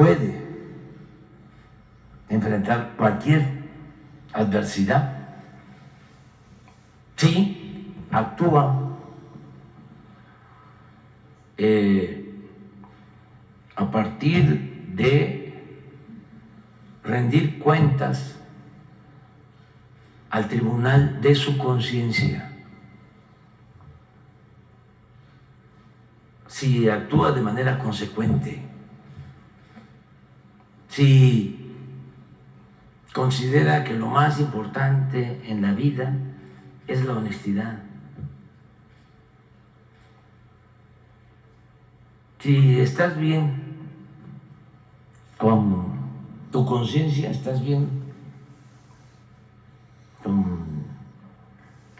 puede enfrentar cualquier adversidad si actúa a partir de rendir cuentas al tribunal de su conciencia. Si actúa de manera consecuente, si considera que lo más importante en la vida es la honestidad, si estás bien con tu conciencia, estás bien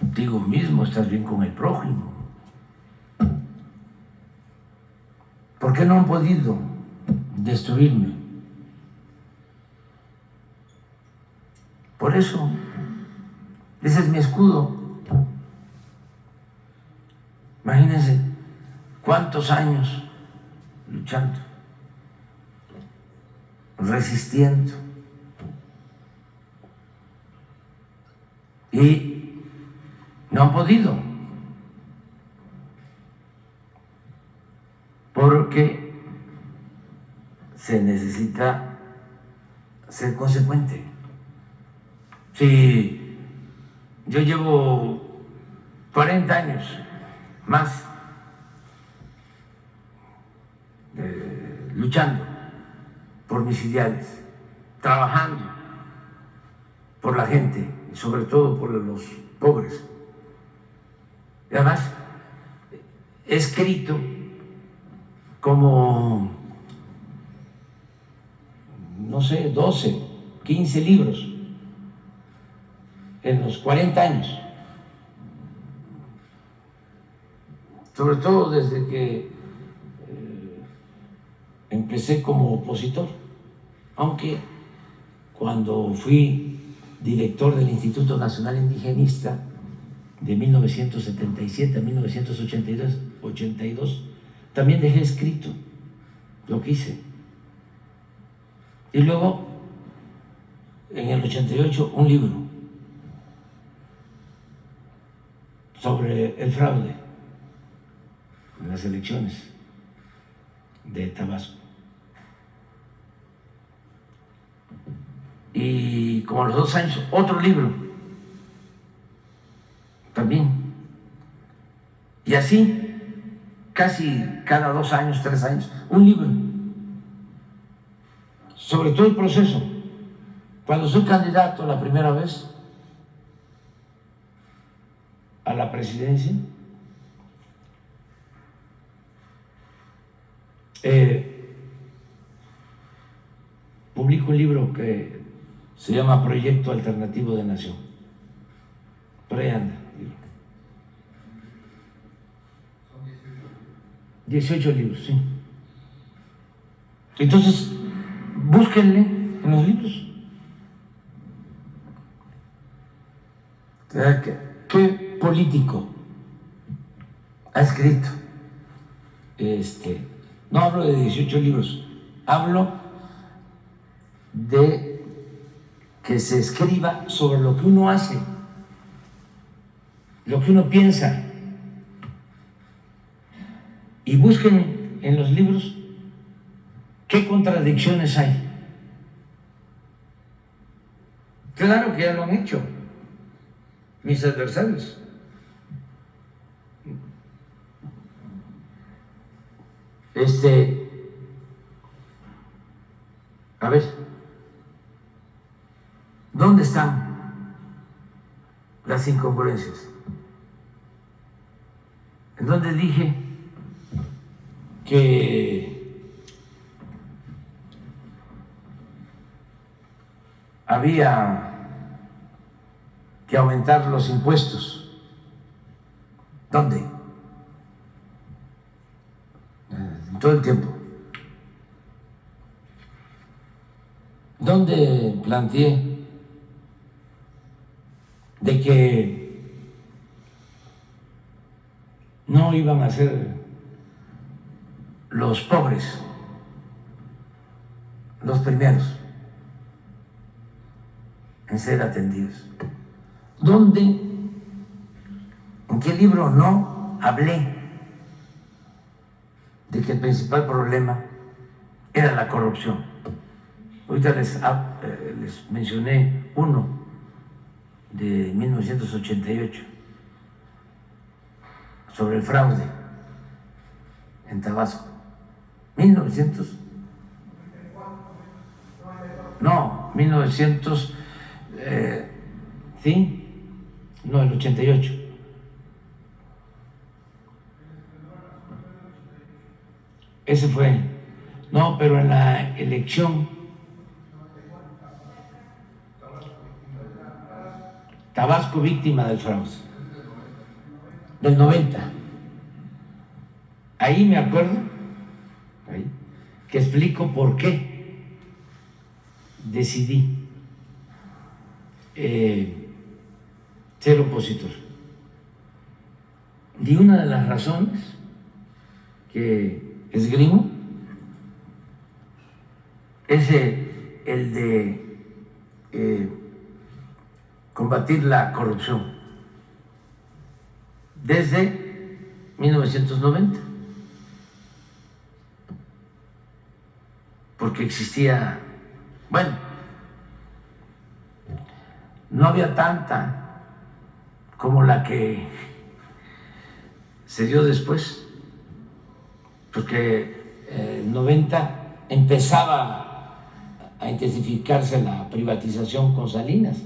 contigo mismo, estás bien con el prójimo. ¿Por qué no han podido destruirme? Por eso, ese es mi escudo. Imagínense cuántos años luchando, resistiendo. Y no han podido, porque se necesita ser consecuente. Si yo llevo 40 años más luchando por mis ideales, trabajando por la gente, y sobre todo por los pobres. Y además, he escrito como, no sé, 12, 15 libros en los 40 años. Sobre todo desde que empecé como opositor, aunque cuando fui director del Instituto Nacional Indigenista de 1977 a 1982, también dejé escrito lo que hice. Y luego, en el 88, un libro sobre el fraude en las elecciones de Tabasco. Y como a los 2 años, otro libro también. Y así, casi cada 2 años, 3 años, un libro sobre todo el proceso. Cuando soy candidato la primera vez a la presidencia, publico un libro que se llama Proyecto Alternativo de Nación. Por ahí anda. 18 libros, sí. Entonces, búsquenle en los libros. ¿Qué político ha escrito? No hablo de 18 libros, hablo de que se escriba sobre lo que uno hace, lo que uno piensa. Y busquen en los libros qué contradicciones hay. Claro que ya lo han hecho mis adversarios. A ver, ¿dónde están las incongruencias? ¿En dónde dije que había que aumentar los impuestos? ¿Dónde? En todo el tiempo. ¿Dónde planteé de que no iban a ser los pobres los primeros en ser atendidos. ¿Dónde, en qué libro no hablé de que el principal problema era la corrupción? Ahorita les mencioné uno de 1988 sobre el fraude en Tabasco. 1900, sí, no, el 88. Ese fue, no, pero en la elección, Tabasco víctima del fraude, del 90. Ahí me acuerdo, que explico por qué decidí ser opositor. Y una de las razones que esgrimo es el de combatir la corrupción desde 1990, porque existía, bueno, no había tanta como la que se dio después, porque en 90 empezaba a intensificarse la privatización con Salinas.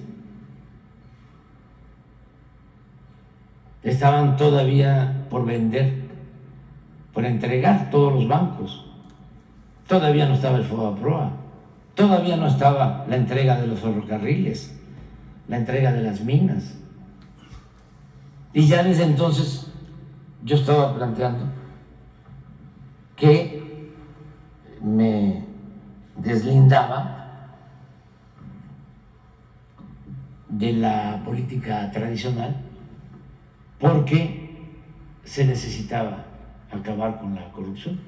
Estaban todavía por vender, por entregar todos los bancos. Todavía no estaba el FOBAPROA, todavía no estaba la entrega de los ferrocarriles, la entrega de las minas. Y ya desde entonces yo estaba planteando que me deslindaba de la política tradicional porque se necesitaba acabar con la corrupción.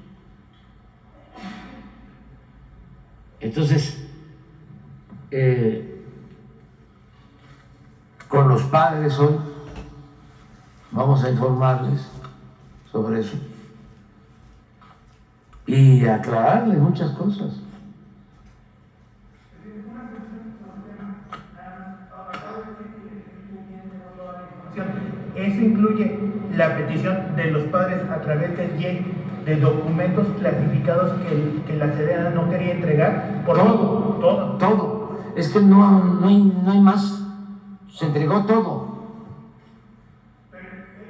Entonces, con los padres hoy vamos a informarles sobre eso y aclararles muchas cosas. Eso incluye la petición de los padres a través del IEI de documentos clasificados que la Sedena no quería entregar. Todo. Es que no hay más. Se entregó todo.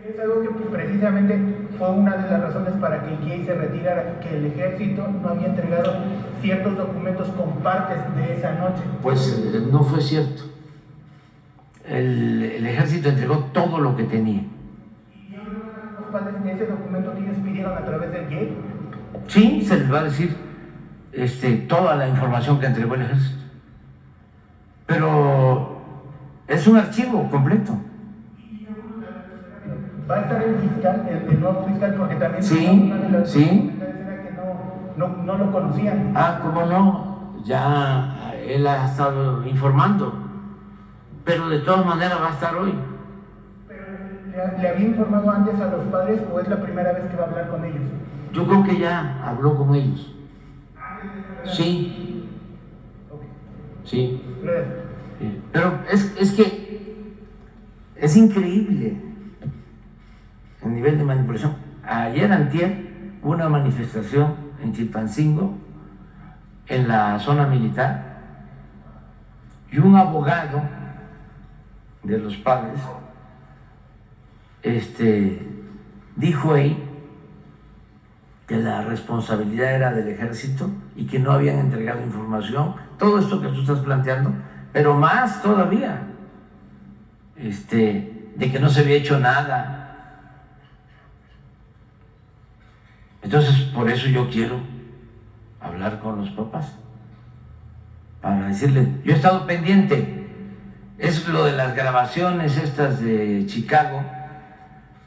Es algo que precisamente fue una de las razones para que el IEI se retirara, que el ejército no había entregado ciertos documentos con partes de esa noche. Pues no fue cierto. El ejército entregó todo lo que tenía. ¿Y los padres ese documento que ellos pidieron a través del IEI? Sí, se les va a decir toda la información que entregó el ejército. Pero es un archivo completo. ¿Va a estar el fiscal, el nuevo fiscal? Porque también sí. Era que no lo conocían. Ah, ¿cómo no? Ya él ha estado informando. Pero de todas maneras va a estar hoy. ¿Pero le había informado antes a los padres o es la primera vez que va a hablar con ellos? Yo creo que ya habló con ellos. Sí. Sí. Pero es que es increíble el nivel de manipulación. Ayer antier hubo una manifestación en Chilpancingo, en la zona militar, y un abogado de los padres dijo ahí que la responsabilidad era del ejército y que no habían entregado información, todo esto que tú estás planteando, pero más todavía, de que no se había hecho nada. Entonces, por eso yo quiero hablar con los papás, para decirles, yo he estado pendiente. Es lo de las grabaciones estas de Chicago,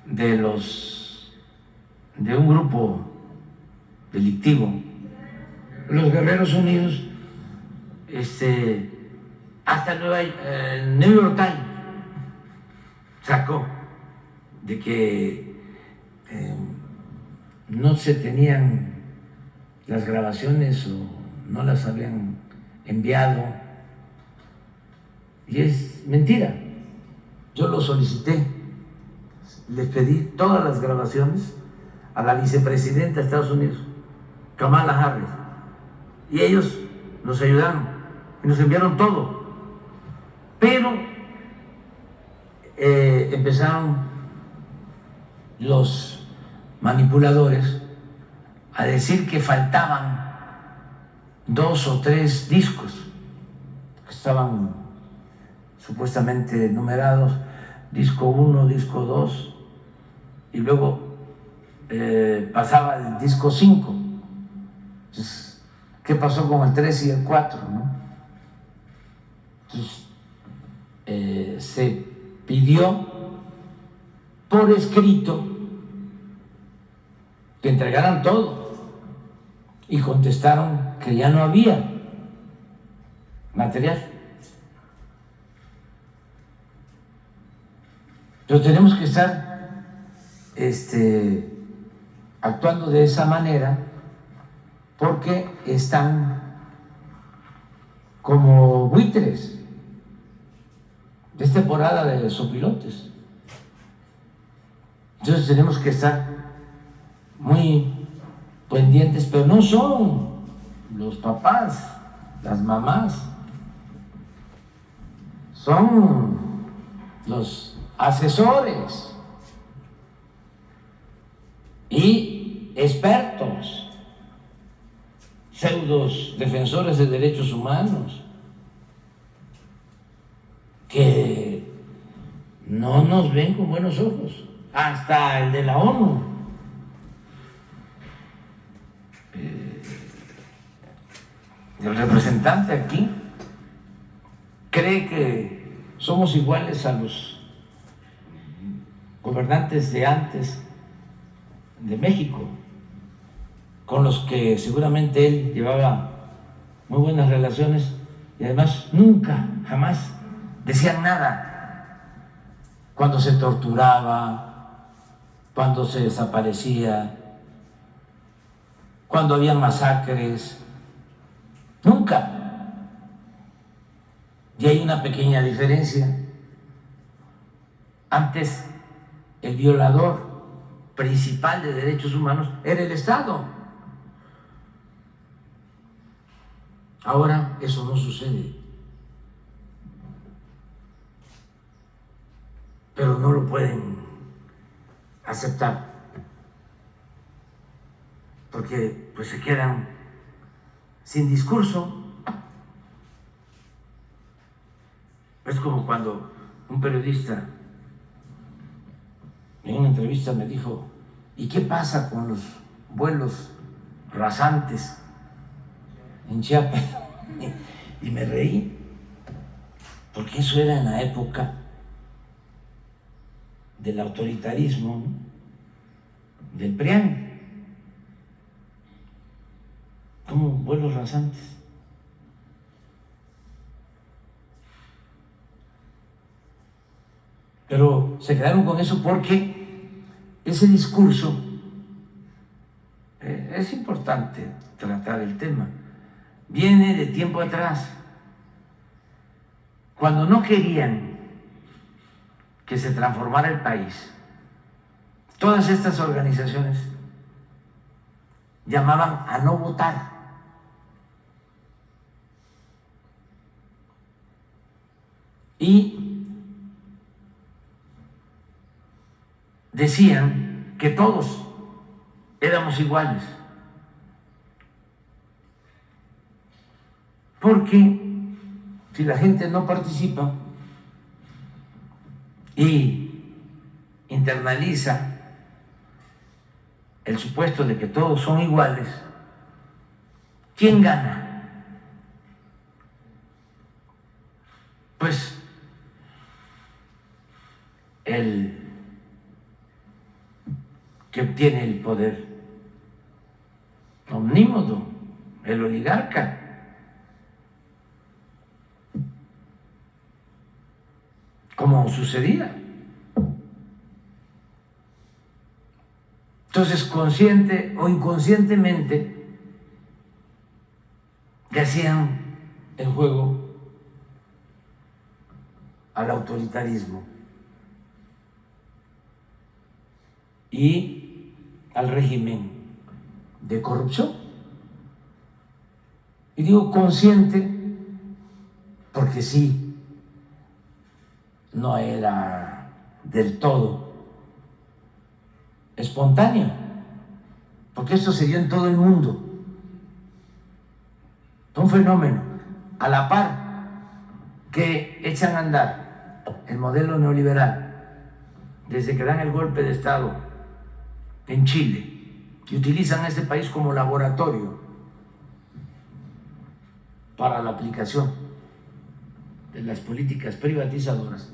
de un grupo delictivo, los Guerreros Unidos, hasta New York Times sacó de que no se tenían las grabaciones o no las habían enviado. Y es mentira. Yo lo solicité, les pedí todas las grabaciones a la vicepresidenta de Estados Unidos, Kamala Harris, y ellos nos ayudaron y nos enviaron todo. Pero empezaron los manipuladores a decir que faltaban 2 o 3 discos que estaban supuestamente numerados, disco 1, disco 2, y luego pasaba el disco 5. Entonces, ¿qué pasó con el 3 y el 4? ¿No? Entonces, se pidió por escrito que entregaran todo y contestaron que ya no había material. Pero tenemos que estar actuando de esa manera porque están como buitres. Es temporada de sopilotes. Entonces tenemos que estar muy pendientes, pero no son los papás, las mamás, son los asesores y expertos, pseudos defensores de derechos humanos, que no nos ven con buenos ojos, hasta el de la ONU. El representante aquí cree que somos iguales a los gobernantes de antes de México, con los que seguramente él llevaba muy buenas relaciones y además nunca, jamás decían nada cuando se torturaba, cuando se desaparecía, cuando había masacres, nunca. Y hay una pequeña diferencia. Antes, el violador principal de derechos humanos era el Estado. Ahora eso no sucede. Pero no lo pueden aceptar, porque pues se quedan sin discurso. Es como cuando un periodista en una entrevista me dijo: ¿y qué pasa con los vuelos rasantes en Chiapas? Y me reí, porque eso era en la época del autoritarismo, ¿no?, del PRIAN. ¿Cómo vuelos rasantes? Pero se quedaron con eso porque ese discurso, es importante tratar el tema, viene de tiempo atrás, cuando no querían que se transformara el país. Todas estas organizaciones llamaban a no votar. Y decían que todos éramos iguales, porque si la gente no participa y internaliza el supuesto de que todos son iguales, ¿quién gana? Pues el que obtiene el poder, omnímodo, el oligarca. sucedía. Entonces, consciente o inconscientemente, le hacían el juego al autoritarismo y al régimen de corrupción. Y digo consciente porque sí, no era del todo espontáneo, porque esto se dio en todo el mundo. Un fenómeno, a la par que echan a andar el modelo neoliberal desde que dan el golpe de Estado en Chile y utilizan a este país como laboratorio para la aplicación de las políticas privatizadoras,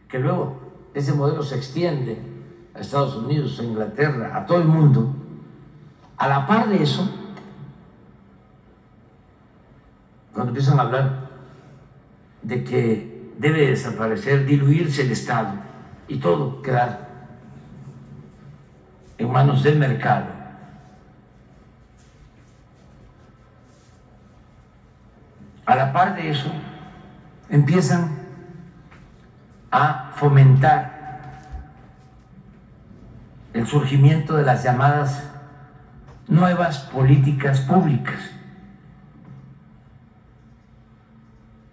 que luego ese modelo se extiende a Estados Unidos, a Inglaterra, a todo el mundo. A la par de eso, cuando empiezan a hablar de que debe desaparecer, diluirse el Estado y todo quedar en manos del mercado, a la par de eso, empiezan a fomentar el surgimiento de las llamadas nuevas políticas públicas.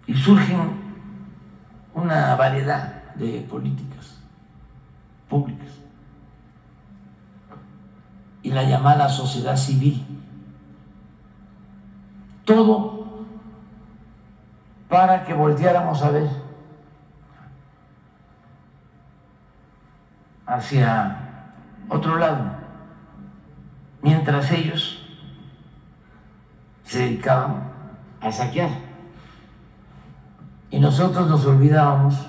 Y surgen una variedad de políticas públicas. Y la llamada sociedad civil. Todo para que volteáramos a ver hacia otro lado, mientras ellos se dedicaban a saquear. Y nosotros nos olvidábamos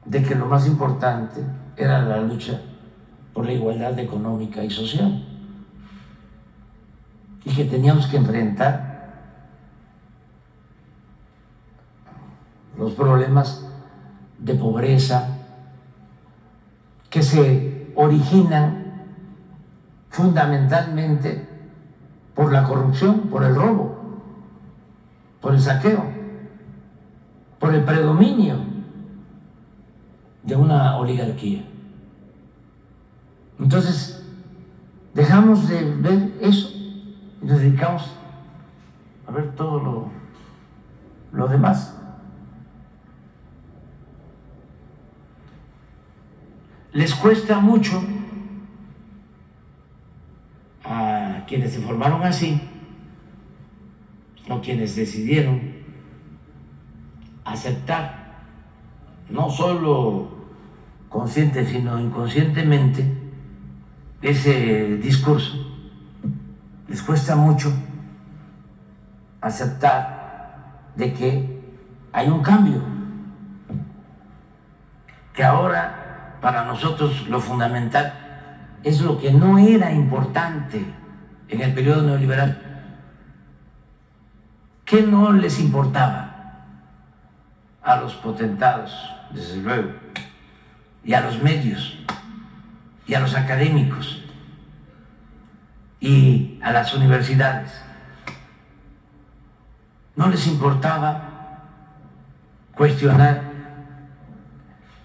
de que lo más importante era la lucha por la igualdad económica y social, y que teníamos que enfrentar los problemas de pobreza que se originan fundamentalmente por la corrupción, por el robo, por el saqueo, por el predominio de una oligarquía. Entonces, dejamos de ver eso y nos dedicamos a ver todo lo demás. Les cuesta mucho a quienes se formaron así, o quienes decidieron aceptar, no solo consciente sino inconscientemente, ese discurso. Les cuesta mucho aceptar de que hay un cambio, que ahora para nosotros lo fundamental es lo que no era importante en el periodo neoliberal. ¿Qué no les importaba a los potentados, desde luego, y a los medios, y a los académicos, y a las universidades? No les importaba cuestionar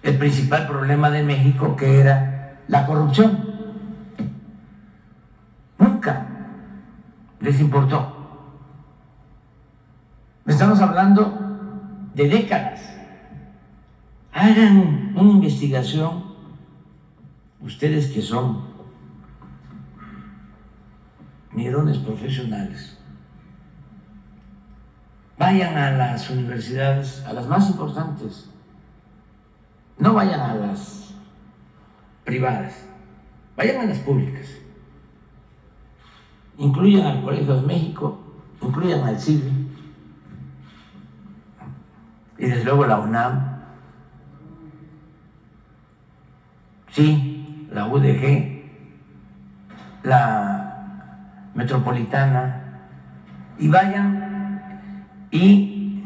el principal problema de México, que era la corrupción. Nunca les importó. Estamos hablando de décadas. Hagan una investigación, ustedes que son mirones profesionales. Vayan a las universidades, a las más importantes. No vayan a las privadas, vayan a las públicas. Incluyan al Colegio de México, incluyan al CIVI y desde luego la UNAM, sí, la UDG, la Metropolitana, y vayan y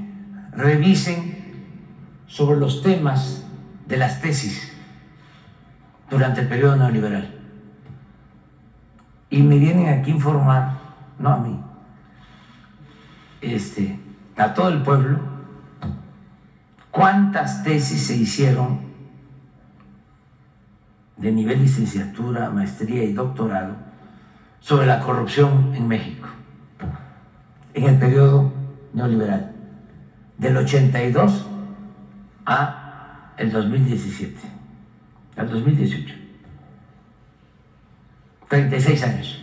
revisen sobre los temas de las tesis durante el periodo neoliberal. Y me vienen aquí a informar, no a mí, a todo el pueblo, cuántas tesis se hicieron de nivel licenciatura, maestría y doctorado sobre la corrupción en México en el periodo neoliberal, del 82 a el 2017, al 2018. 36 años.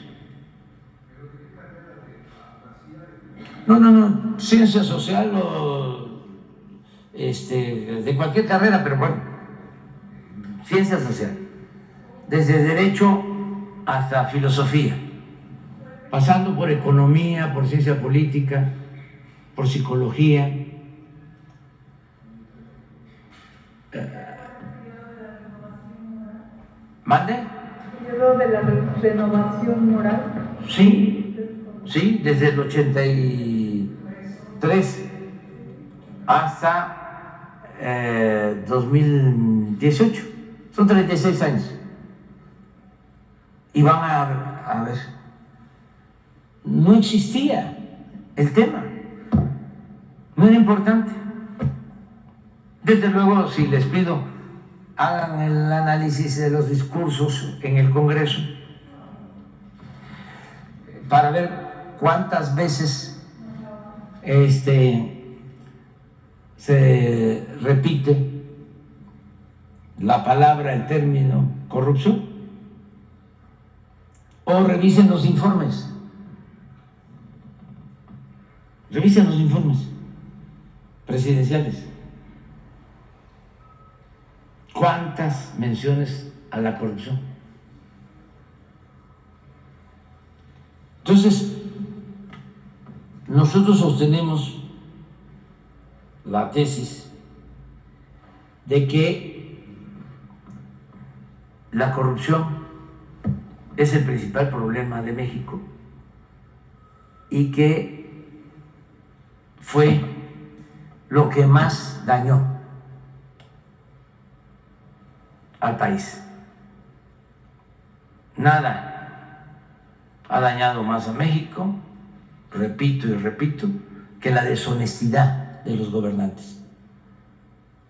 No, ciencia social o de cualquier carrera, pero bueno, ciencia social, desde derecho hasta filosofía, pasando por economía, por ciencia política, por psicología. ¿Mande? ¿Periodo de la renovación moral? Sí, desde el 83 hasta 2018. Son 36 años. Y van a ver, no existía el tema, no era importante. Desde luego, si les pido, hagan el análisis de los discursos en el Congreso para ver cuántas veces se repite la palabra, el término corrupción, o revisen los informes presidenciales. ¿Cuántas menciones a la corrupción? Entonces, nosotros sostenemos la tesis de que la corrupción es el principal problema de México y que fue lo que más dañó al país. Nada ha dañado más a México, repito y repito, que la deshonestidad de los gobernantes.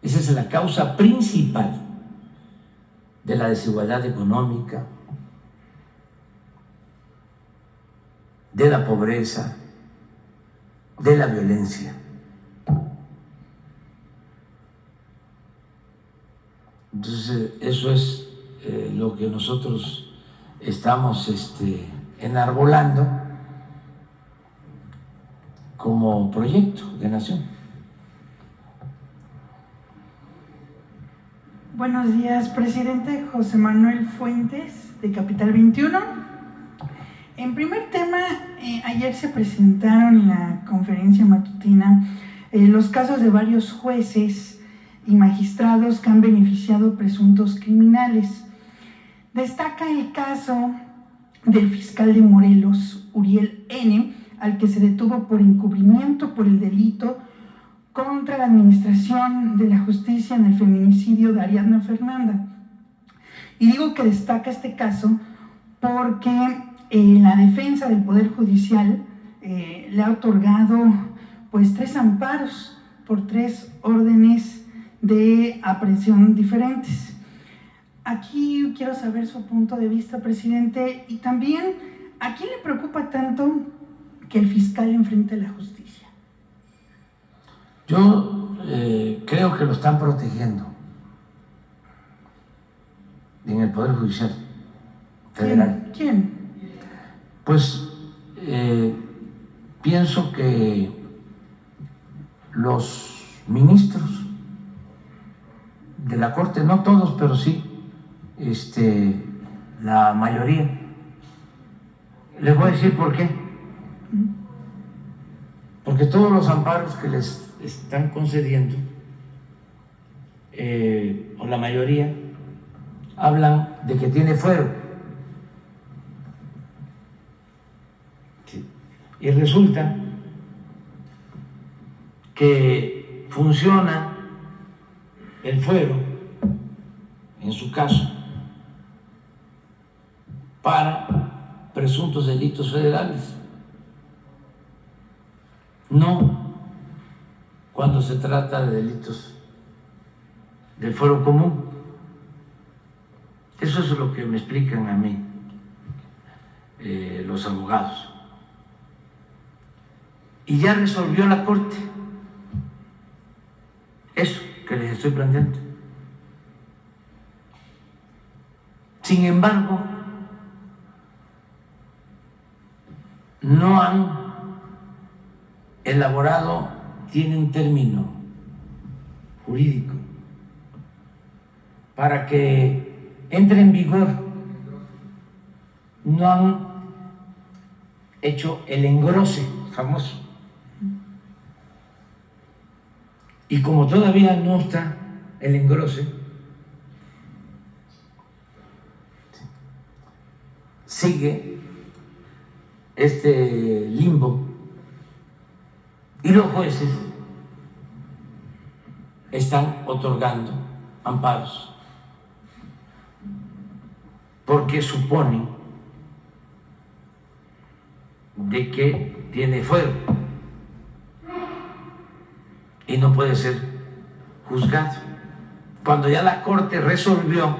Esa es la causa principal de la desigualdad económica, de la pobreza, de la violencia. Entonces, eso es lo que nosotros estamos enarbolando como proyecto de nación. Buenos días, presidente. José Manuel Fuentes, de Capital 21. En primer tema, ayer se presentaron en la conferencia matutina los casos de varios jueces y magistrados que han beneficiado presuntos criminales. Destaca el caso del fiscal de Morelos, Uriel N., al que se detuvo por encubrimiento por el delito contra la administración de la justicia en el feminicidio de Ariadna Fernanda. Y digo que destaca este caso porque la defensa del Poder Judicial le ha otorgado pues 3 amparos por 3 órdenes de aprehensión diferentes. Aquí quiero saber su punto de vista, presidente, y también, ¿a quién le preocupa tanto que el fiscal enfrente la justicia? Yo creo que lo están protegiendo en el Poder Judicial Federal. ¿Quién? Pues pienso que los ministros de la Corte, no todos, pero sí, la mayoría. Les voy a decir por qué. Porque todos los amparos que les están concediendo, o la mayoría, hablan de que tiene fuero. Sí. Y resulta que funciona el fuero, en su caso, para presuntos delitos federales, no cuando se trata de delitos del fuero común. Eso es lo que me explican a mí los abogados. Y ya resolvió la Corte eso que les estoy planteando. Sin embargo, no han elaborado, tiene un término jurídico para que entre en vigor. No han hecho el engrose famoso. Y como todavía no está el engrose, sigue este limbo y los jueces están otorgando amparos porque suponen de que tiene fuero y no puede ser juzgado. Cuando ya la Corte resolvió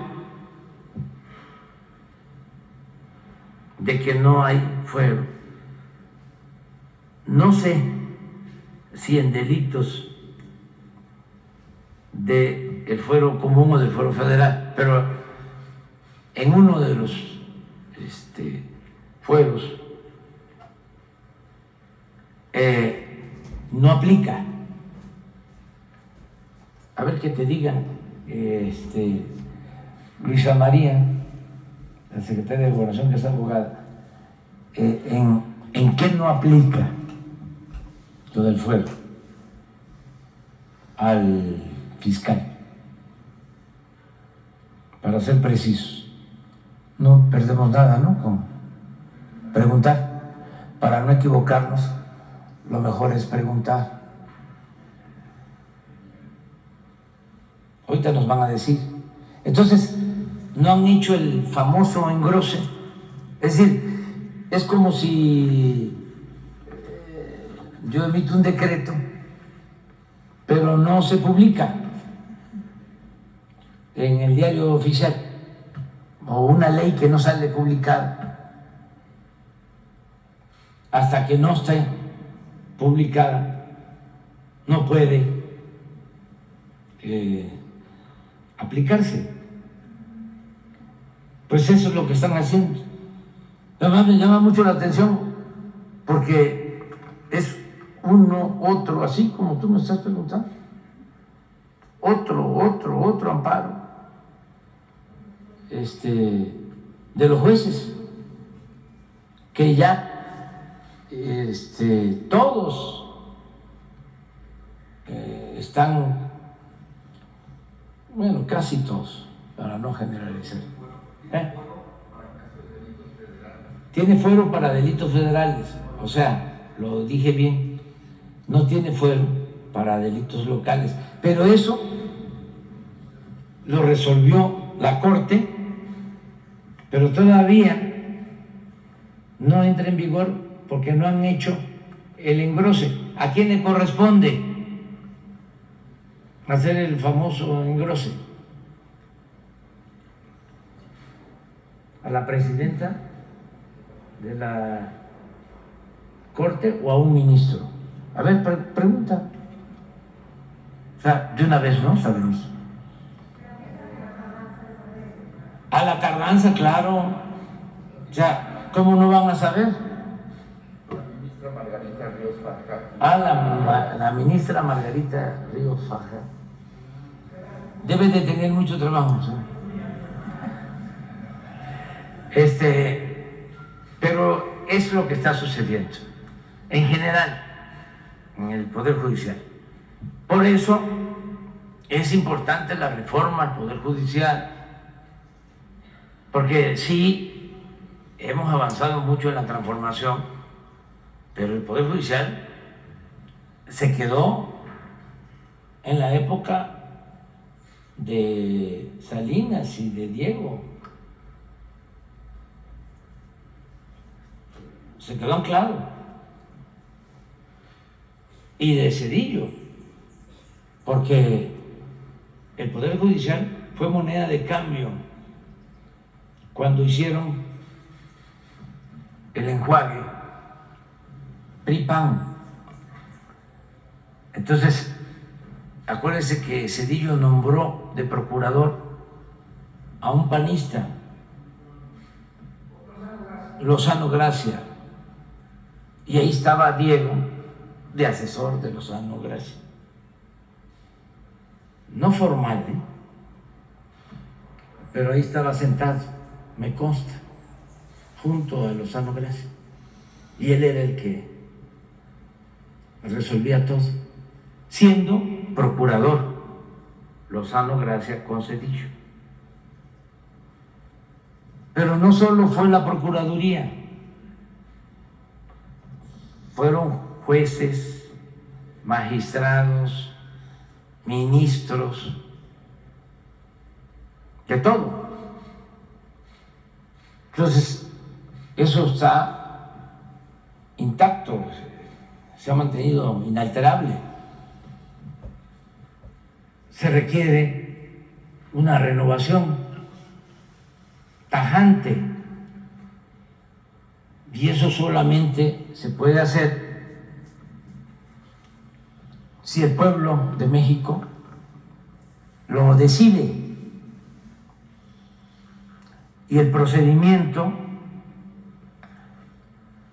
de que no hay fuero, no sé si en delitos del fuero común o del fuero federal, pero en uno de los fueros no aplica. A ver que te digan, Luisa María, la secretaria de Gobernación que está abogada, ¿en qué no aplica lo del fuero al fiscal? Para ser precisos, no perdemos nada, ¿no? Con preguntar, para no equivocarnos, lo mejor es preguntar. Ahorita nos van a decir. Entonces, no han hecho el famoso engrose. Es decir, es como si yo emito un decreto, pero no se publica en el diario oficial, o una ley que no sale publicada. Hasta que no esté publicada, no puede aplicarse. Pues eso es lo que están haciendo. Además me llama mucho la atención porque es uno, otro, así como tú me estás preguntando, otro amparo de los jueces que ya todos están, bueno, casi todos, para no generalizar. Tiene fuero para delitos federales, o sea, lo dije bien, no tiene fuero para delitos locales, pero eso lo resolvió la Corte, pero todavía no entra en vigor porque no han hecho el engrose. ¿A quién le corresponde hacer el famoso engrose? ¿A la presidenta de la Corte o a un ministro? A ver, pregunta. O sea, de una vez, ¿no? Sabemos. A la tardanza, claro. O sea, ¿cómo no van a saber? La ministra Margarita Ríos Fajardo. La ministra Margarita Ríos Fajardo debe de tener mucho trabajo, ¿sí? Pero es lo que está sucediendo en general en el Poder Judicial. Por eso es importante la reforma al Poder Judicial, porque sí hemos avanzado mucho en la transformación, pero el Poder Judicial se quedó en la época de Salinas y de Diego. Se quedó anclado. Y de Zedillo, porque el Poder Judicial fue moneda de cambio cuando hicieron el enjuague PRI-PAN. Entonces, acuérdense que Zedillo nombró de procurador a un panista, Lozano Gracia, y ahí estaba Diego de asesor de Lozano Gracia. No formal, pero ahí estaba sentado, me consta, junto a Lozano Gracia. Y él era el que resolvía todo, siendo procurador Lozano Gracia con Zedillo. Pero no solo fue la procuraduría, fueron jueces, magistrados, ministros, de todo. Entonces, eso está intacto, se ha mantenido inalterable. Se requiere una renovación tajante, y eso solamente se puede hacer si el pueblo de México lo decide. Y el procedimiento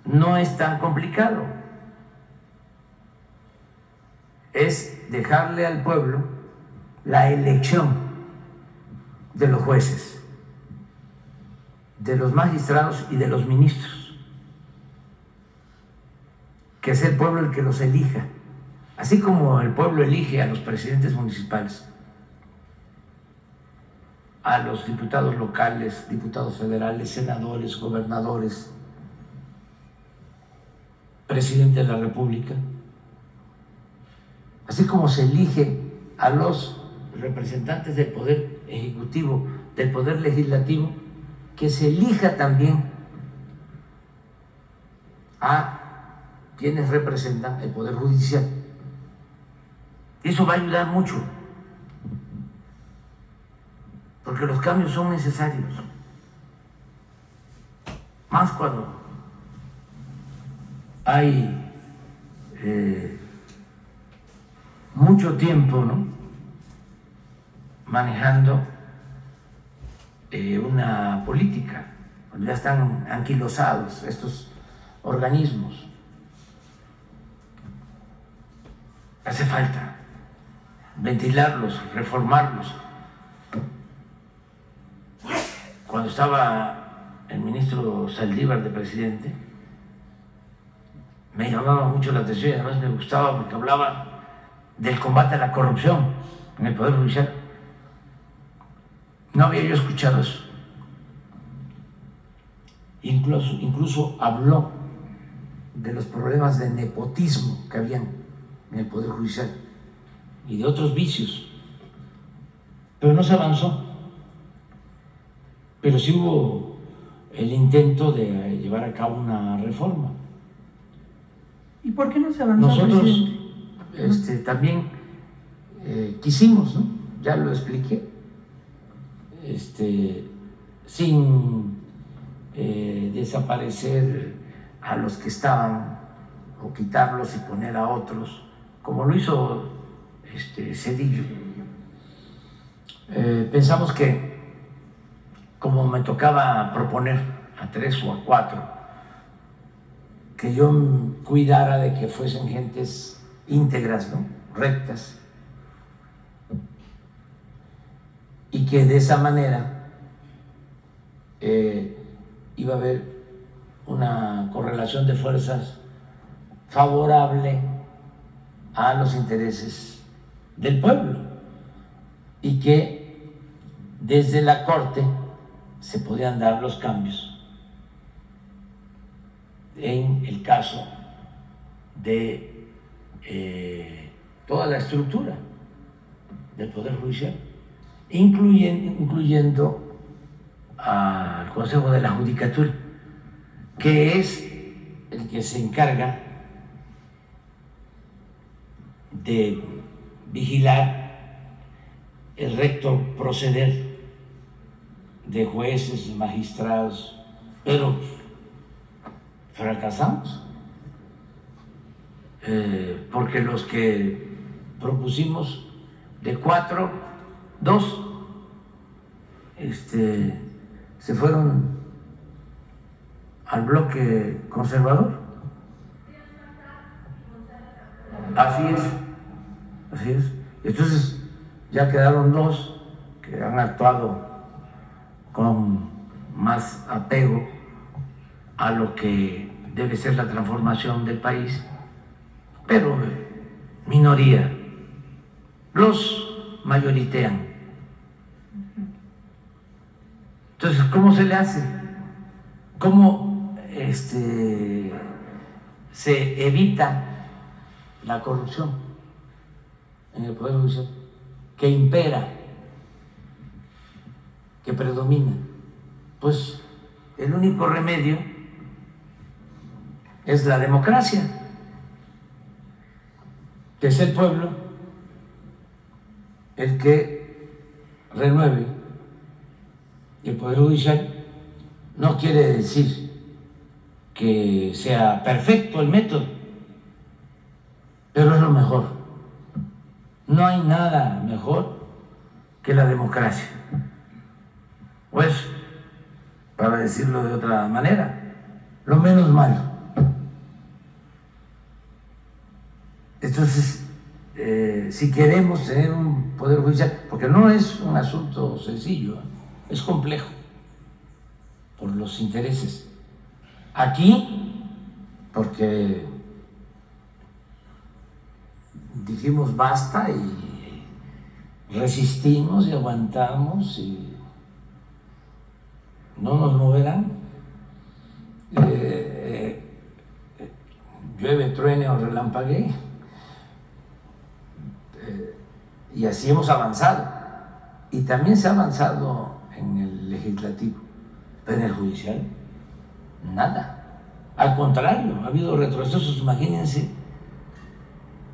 no es tan complicado. Es dejarle al pueblo la elección de los jueces, de los magistrados y de los ministros. Que es el pueblo el que los elija. Así como el pueblo elige a los presidentes municipales, a los diputados locales, diputados federales, senadores, gobernadores, presidente de la República, así como se elige a los representantes del Poder Ejecutivo, del Poder Legislativo, que se elija también a quienes representan el Poder Judicial. Eso va a ayudar mucho, porque los cambios son necesarios, más cuando hay mucho tiempo, ¿no?, manejando una política, cuando ya están anquilosados estos organismos. Hace falta ventilarlos, reformarlos. Cuando estaba el ministro Saldívar de presidente, me llamaba mucho la atención y además me gustaba porque hablaba del combate a la corrupción en el Poder Judicial. No había yo escuchado eso. Incluso habló de los problemas de nepotismo que habían en el Poder Judicial y de otros vicios, pero no se avanzó. Pero sí hubo el intento de llevar a cabo una reforma. ¿Y por qué no se avanzó, Nosotros presidente? también quisimos, ¿no?, ya lo expliqué, sin desaparecer a los que estaban o quitarlos y poner a otros, como lo hizo Zedillo. Pensamos que, como me tocaba proponer a 3 o a 4, que yo cuidara de que fuesen gentes íntegras, ¿no?, rectas, y que de esa manera iba a haber una correlación de fuerzas favorable a los intereses del pueblo, y que desde la Corte se podían dar los cambios en el caso de toda la estructura del Poder Judicial. incluyendo al Consejo de la Judicatura, que es el que se encarga de vigilar el recto proceder de jueces y magistrados, pero fracasamos, porque los que propusimos de 4, 2 se fueron al bloque conservador. Así es. Entonces ya quedaron 2 que han actuado con más apego a lo que debe ser la transformación del país, pero minoría, los mayoritean. Entonces, ¿cómo se le hace? ¿Cómo se evita la corrupción en el Poder Judicial, que impera, que predomina? Pues el único remedio es la democracia, que es el pueblo el que renueve el Poder Judicial. No quiere decir que sea perfecto el método, pero es lo mejor. No hay nada mejor que la democracia. Pues, para decirlo de otra manera, lo menos malo. Entonces, si queremos tener un Poder Judicial, porque no es un asunto sencillo, es complejo por los intereses. Aquí, porque dijimos basta y resistimos y aguantamos y no nos moverán, llueve, truene o relampaguee, y así hemos avanzado. Y también se ha avanzado en el legislativo, pero en el judicial nada. Al contrario, ha habido retrocesos. Imagínense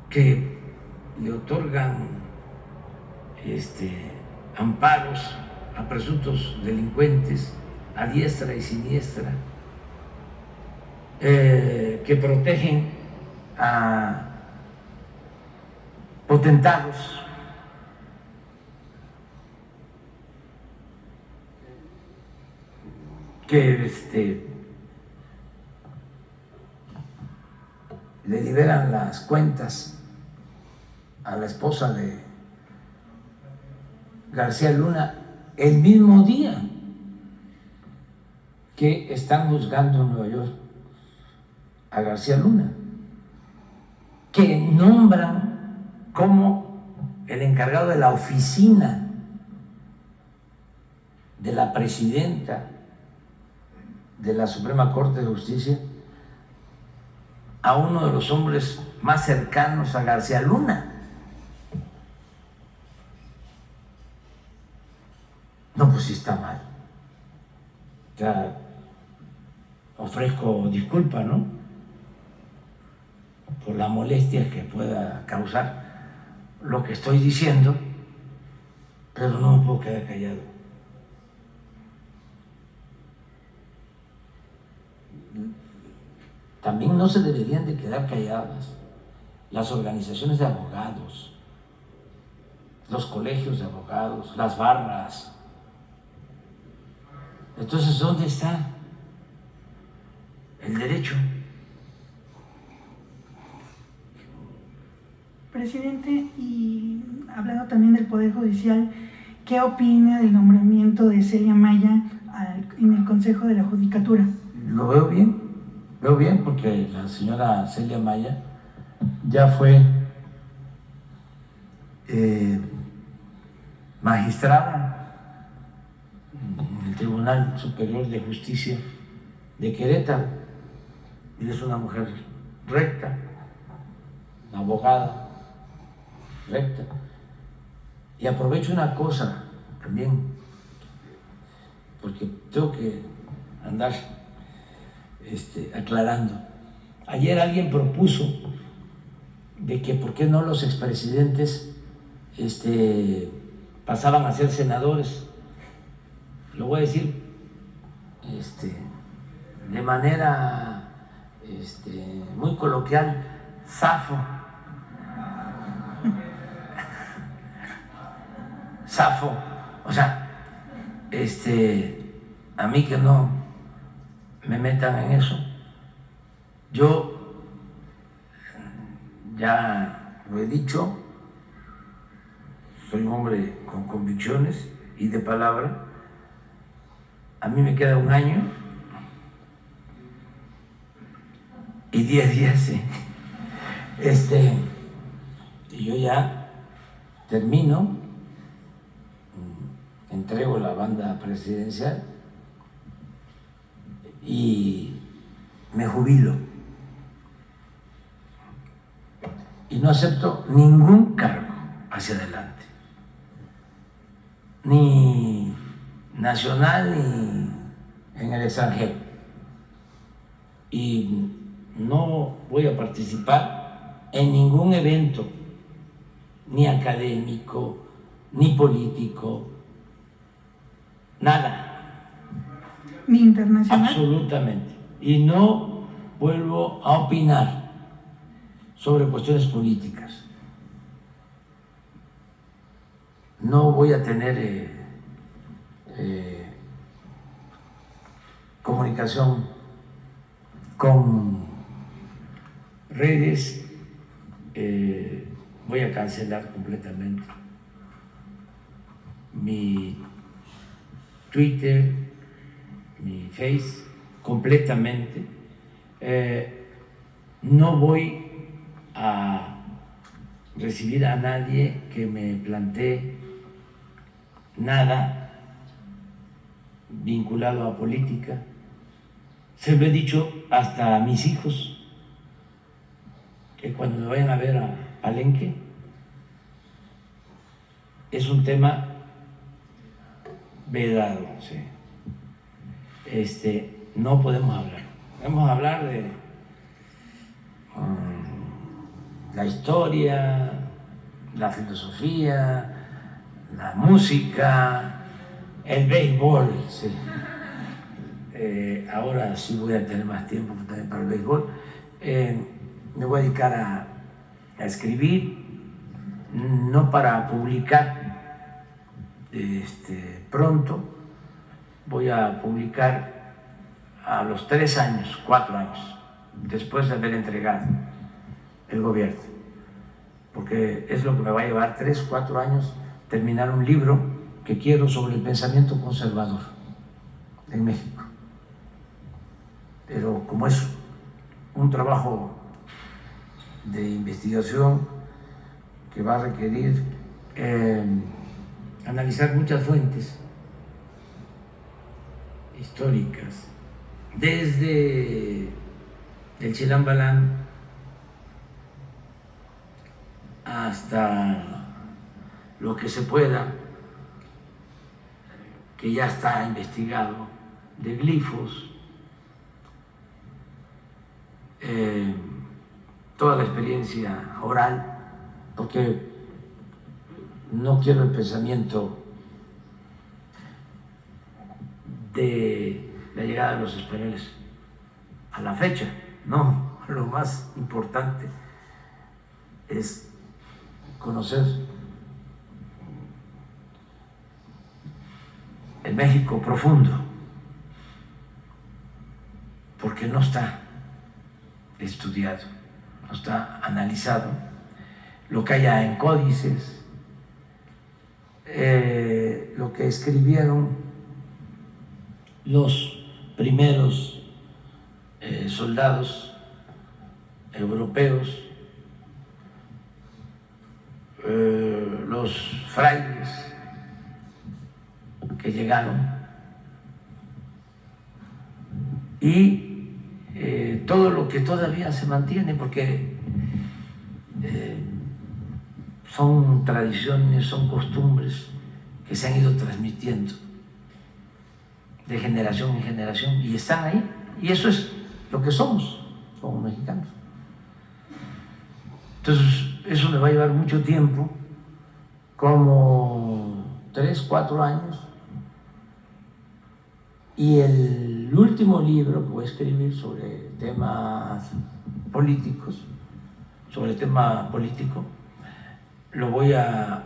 que le otorgan amparos a presuntos delincuentes a diestra y siniestra, que protegen a potentados, que le liberan las cuentas a la esposa de García Luna el mismo día que están juzgando en Nueva York a García Luna, que nombran como el encargado de la oficina de la presidenta de la Suprema Corte de Justicia a uno de los hombres más cercanos a García Luna. No, pues sí está mal. Ya ofrezco disculpa, ¿no?, por la molestia que pueda causar lo que estoy diciendo, pero no me puedo quedar callado. También no se deberían de quedar calladas las organizaciones de abogados, los colegios de abogados, las barras. Entonces, ¿dónde está el derecho? Presidente, y hablando también del Poder Judicial, ¿qué opina del nombramiento de Celia Maya en el Consejo de la Judicatura? Lo veo bien porque la señora Celia Maya ya fue magistrada en el Tribunal Superior de Justicia de Querétaro, y es una mujer recta, abogada recta. Y aprovecho una cosa también, porque tengo que andar aclarando. Ayer alguien propuso de que por qué no los expresidentes pasaban a ser senadores. Lo voy a decir de manera muy coloquial, zafo. Zafo, o sea, a mí que no me metan en eso. Yo ya lo he dicho, soy un hombre con convicciones y de palabra. A mí me queda 1 año y 10 días, sí. Y yo ya termino, entrego la banda presidencial y me jubilo. Y no acepto ningún cargo hacia adelante, ni nacional ni en el extranjero. Y no voy a participar en ningún evento, ni académico, ni político, nada. ¿Ni internacional? Absolutamente. Y no vuelvo a opinar sobre cuestiones políticas. No voy a tener comunicación con redes, voy a cancelar completamente mi Twitter, mi Face, completamente. No voy a recibir a nadie que me plantee nada vinculado a política. Se lo he dicho hasta a mis hijos, que cuando me vayan a ver a Palenque, es un tema vedado, ¿sí? No podemos hablar. Podemos hablar de la historia, la filosofía, la música, el béisbol, sí. Ahora sí voy a tener más tiempo también para el béisbol. Me voy a dedicar a escribir, no para publicar pronto. Voy a publicar a los 3 años, 4 años, después de haber entregado el gobierno, porque es lo que me va a llevar 3, 4 años terminar un libro que quiero sobre el pensamiento conservador en México. Pero como es un trabajo de investigación que va a requerir analizar muchas fuentes históricas, desde el Chilambalán hasta lo que se pueda, que ya está investigado, de glifos, toda la experiencia oral, porque no quiero el pensamiento de la llegada de los españoles a la fecha. No, lo más importante es conocer el México profundo, porque no está estudiado, no está analizado, lo que haya en códices, lo que escribieron los primeros soldados europeos, los frailes que llegaron, y todo lo que todavía se mantiene, porque son tradiciones, son costumbres que se han ido transmitiendo de generación en generación y están ahí. Y eso es lo que somos como mexicanos. Entonces, eso me va a llevar mucho tiempo, como 3, 4 años. Y el último libro que voy a escribir sobre temas políticos, sobre el tema político, lo voy a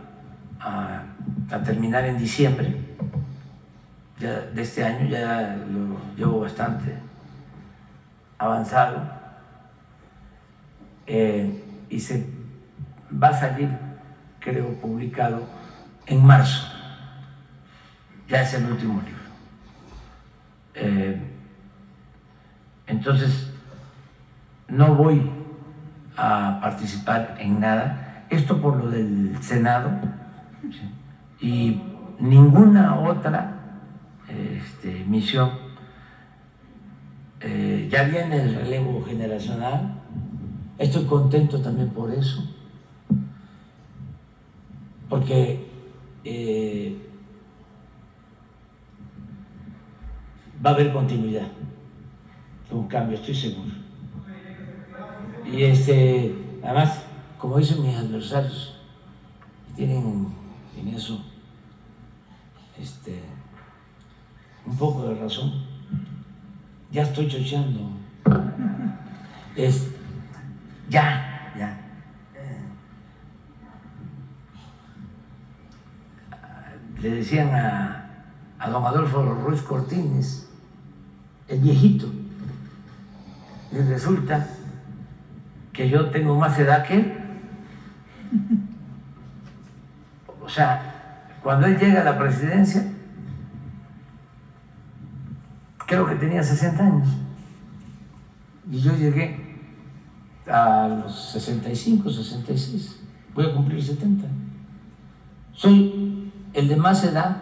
terminar en diciembre ya de este año, ya lo llevo bastante avanzado, y se va a salir, creo, publicado en marzo. Ya es el último libro. Entonces, no voy a participar en nada. Esto por lo del Senado, ¿sí? Y ninguna otra misión. Ya viene el relevo generacional. Estoy contento también por eso, porque va a haber continuidad, un cambio, estoy seguro. Y además, como dicen mis adversarios, tienen en eso un poco de razón. Ya estoy chocheando. Ya. Le decían a don Adolfo Ruiz Cortines, el viejito, y resulta que yo tengo más edad que él. O sea, cuando él llega a la presidencia, creo que tenía 60 años, y yo llegué a los 65, 66, voy a cumplir 70. Soy el de más edad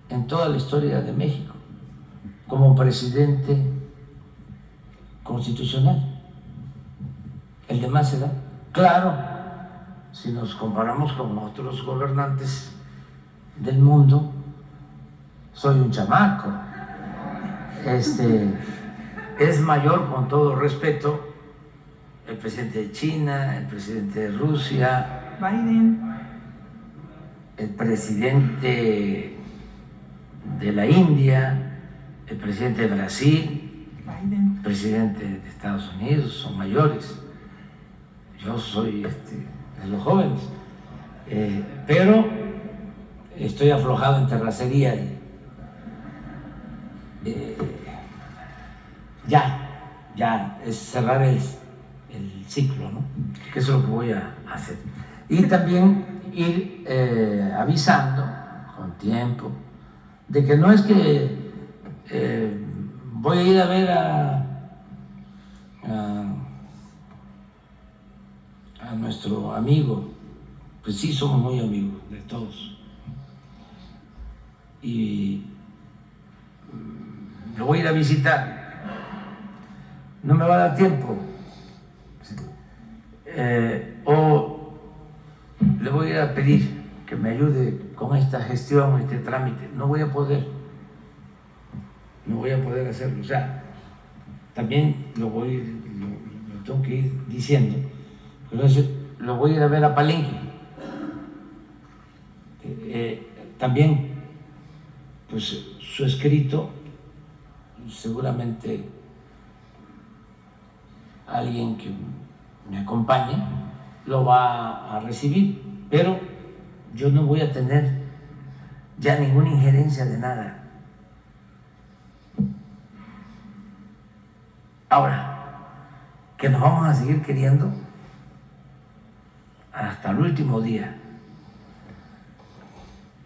en toda la historia de México como presidente constitucional, el de más edad. Claro, si nos comparamos con otros gobernantes del mundo, soy un chamaco. Es mayor, con todo respeto, el presidente de China, el presidente de Rusia, Biden, el presidente de la India, el presidente de Brasil, Biden, el presidente de Estados Unidos, son mayores. Yo soy de los jóvenes, pero estoy aflojado en terracería. Ya es cerrar el ciclo, ¿no? Que eso es lo que voy a hacer. Y también ir avisando con tiempo de que no es que voy a ir a ver a nuestro amigo, pues sí, somos muy amigos de todos, y lo voy a ir a visitar. No me va a dar tiempo, o le voy a ir a pedir que me ayude con esta gestión, este trámite. No voy a poder hacerlo. O sea, también lo tengo que ir diciendo. Entonces, lo voy a ir a ver a Palenque. También, pues su escrito, seguramente alguien que me acompañe lo va a recibir, pero yo no voy a tener ya ninguna injerencia de nada. Ahora, que nos vamos a seguir queriendo hasta el último día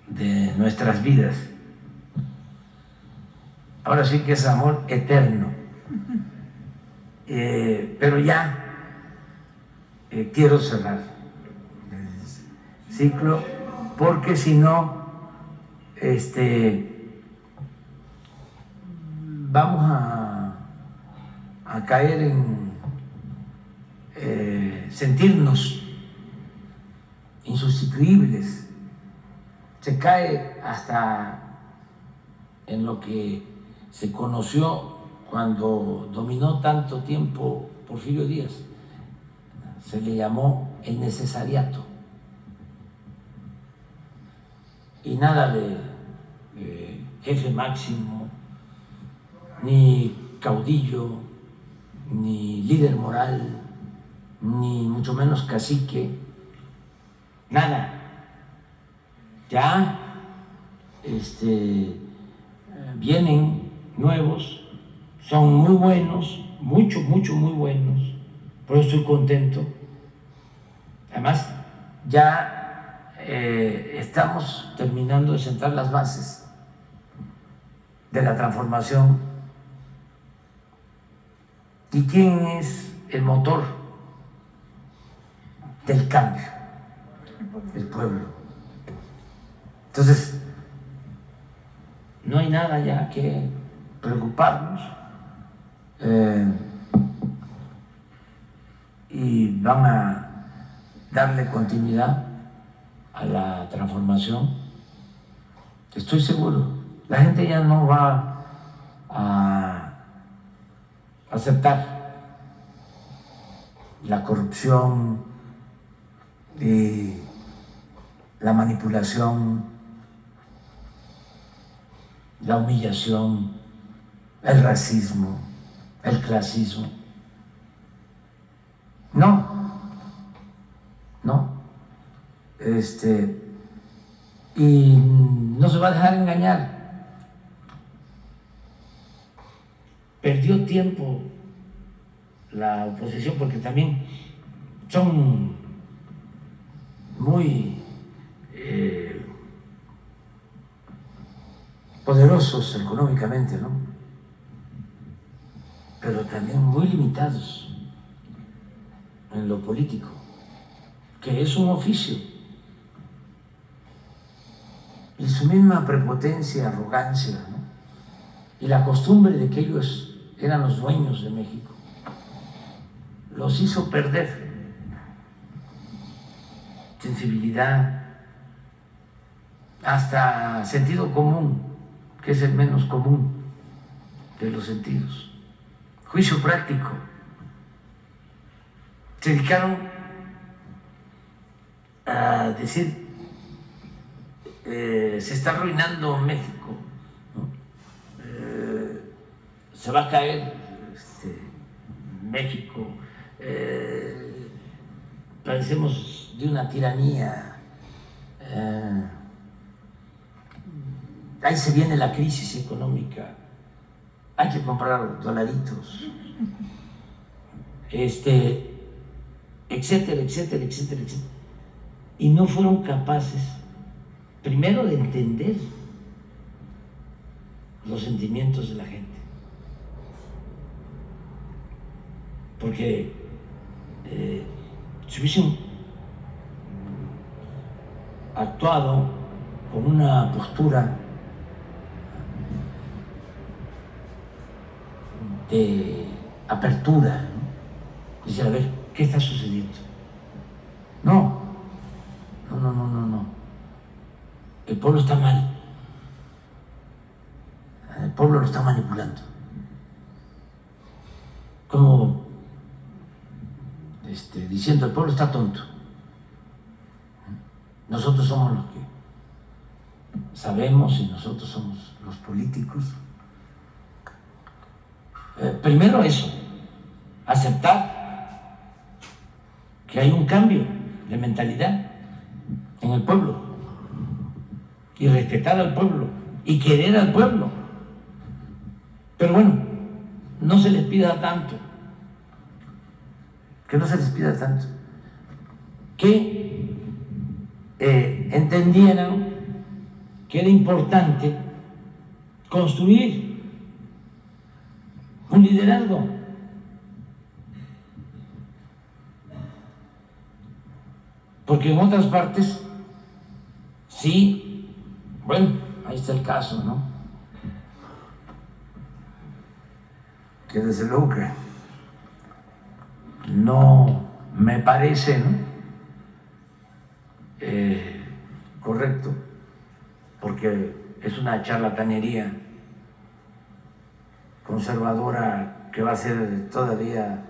de nuestras vidas. Ahora sí que es amor eterno. Pero ya quiero cerrar el ciclo, porque si no, vamos a caer en sentirnos insustituibles, se cae hasta en lo que se conoció cuando dominó tanto tiempo Porfirio Díaz. Se le llamó el necesariato. Y nada de jefe máximo, ni caudillo, ni líder moral, ni mucho menos cacique, nada. Ya vienen nuevos, son muy buenos, muy buenos, por eso estoy contento. Además, ya estamos terminando de sentar las bases de la transformación. ¿Y quién es el motor del cambio? El pueblo. Entonces, no hay nada ya que preocuparnos, y van a darle continuidad a la transformación. Estoy seguro, la gente ya no va a aceptar la corrupción y la manipulación, la humillación, el racismo, el clasismo. No. Y no se va a dejar engañar. Perdió tiempo la oposición porque también son muy poderosos económicamente, ¿no? Pero también muy limitados en lo político, que es un oficio. Y su misma prepotencia, arrogancia, ¿no? Y la costumbre de que ellos eran los dueños de México, los hizo perder sensibilidad, hasta sentido común, que es el menos común de los sentidos, juicio práctico. Se dedicaron a decir, se está arruinando México, ¿no? Se va a caer México, padecemos de una tiranía, ahí se viene la crisis económica, hay que comprar dolaritos, etcétera, etcétera, etcétera, etcétera. Y no fueron capaces, primero, de entender los sentimientos de la gente. Porque si hubiesen actuado con una postura de apertura, ¿no? Dice, a ver, ¿qué está sucediendo? No. El pueblo está mal. El pueblo lo está manipulando. Como diciendo, el pueblo está tonto. Nosotros somos los que sabemos y nosotros somos los políticos. Primero eso, aceptar que hay un cambio de mentalidad en el pueblo y respetar al pueblo y querer al pueblo. Pero bueno, no se les pida tanto, que no se les pida tanto, que entendieran que era importante construir un liderazgo. Porque en otras partes, sí, bueno, ahí está el caso, ¿no? Que desde luego que no me parece, ¿no? Correcto porque es una charlatanería conservadora que va a ser todavía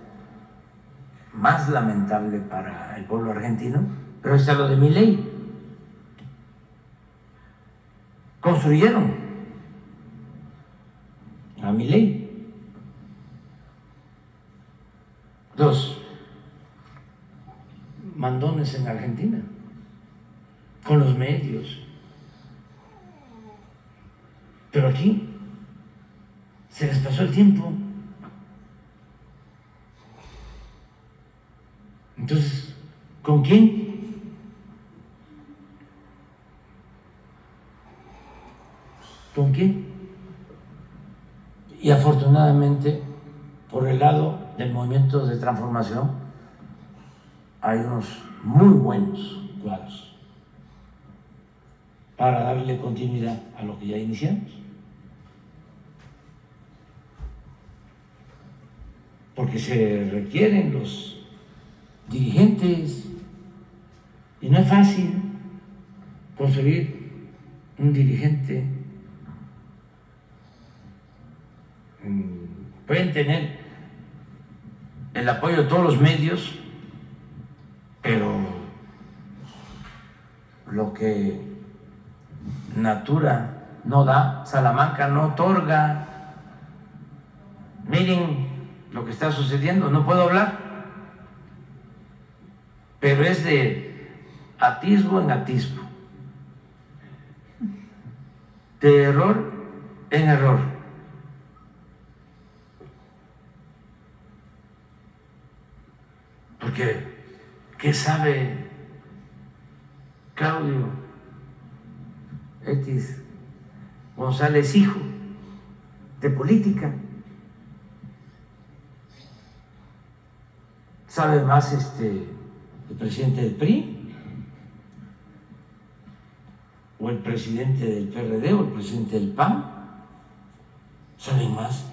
más lamentable para el pueblo argentino, pero está lo de Milei. Construyeron a Milei los mandones en Argentina, con los medios. Pero aquí se les pasó el tiempo. Entonces, ¿con quién? ¿Con quién? Y afortunadamente, por el lado del movimiento de transformación, hay unos muy buenos cuadros para darle continuidad a lo que ya iniciamos. Porque se requieren los dirigentes y no es fácil conseguir un dirigente. Pueden tener el apoyo de todos los medios, pero lo que Natura no da, Salamanca no otorga. Miren lo que está sucediendo, no puedo hablar, pero es de atisbo en atisbo, de error en error. Porque, ¿qué sabe Claudio X González, hijo, de política? ¿Sabe más el presidente del PRI? ¿O el presidente del PRD? ¿O el presidente del PAN? ¿Saben más?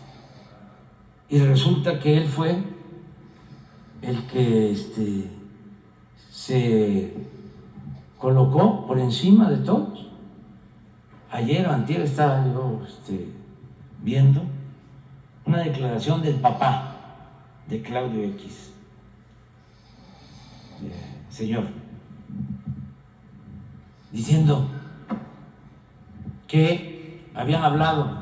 Y resulta que él fue el que se colocó por encima de todos. Ayer o antier estaba yo viendo una declaración del papá de Claudio X, señor, diciendo que habían hablado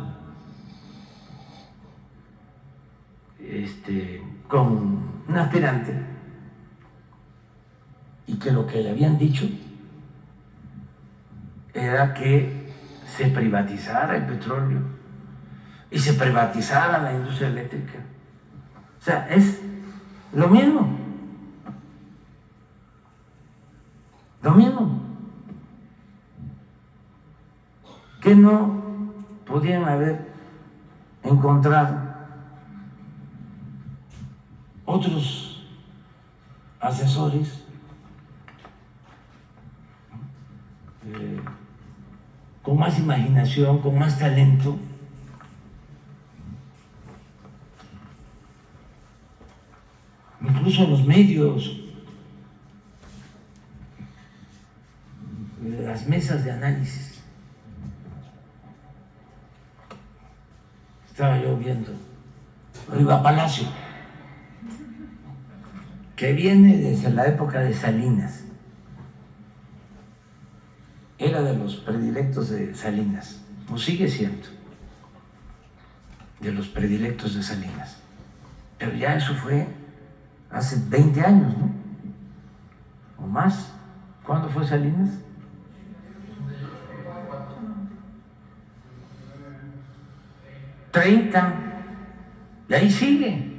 con un aspirante y que lo que le habían dicho era que se privatizara el petróleo y se privatizara la industria eléctrica. O sea, es lo mismo. Lo mismo. Que no podían haber encontrado otros asesores con más imaginación, con más talento, incluso los medios, las mesas de análisis. Estaba yo viendo Riva Palacio, que viene desde la época de Salinas, era de los predilectos de Salinas, o sigue siendo de los predilectos de Salinas, pero ya eso fue hace 20 años, ¿no? O más. ¿Cuándo fue Salinas? '30, y ahí sigue.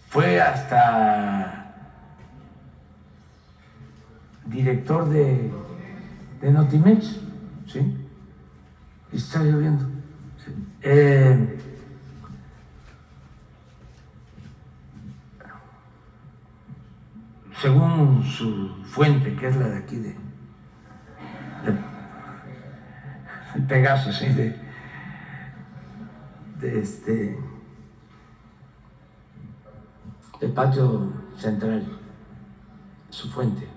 Fue hasta director de Notimex, ¿sí? Y está lloviendo. Sí. Según su fuente, que es la de aquí de Pegaso, ¿sí? de Patio Central, su fuente.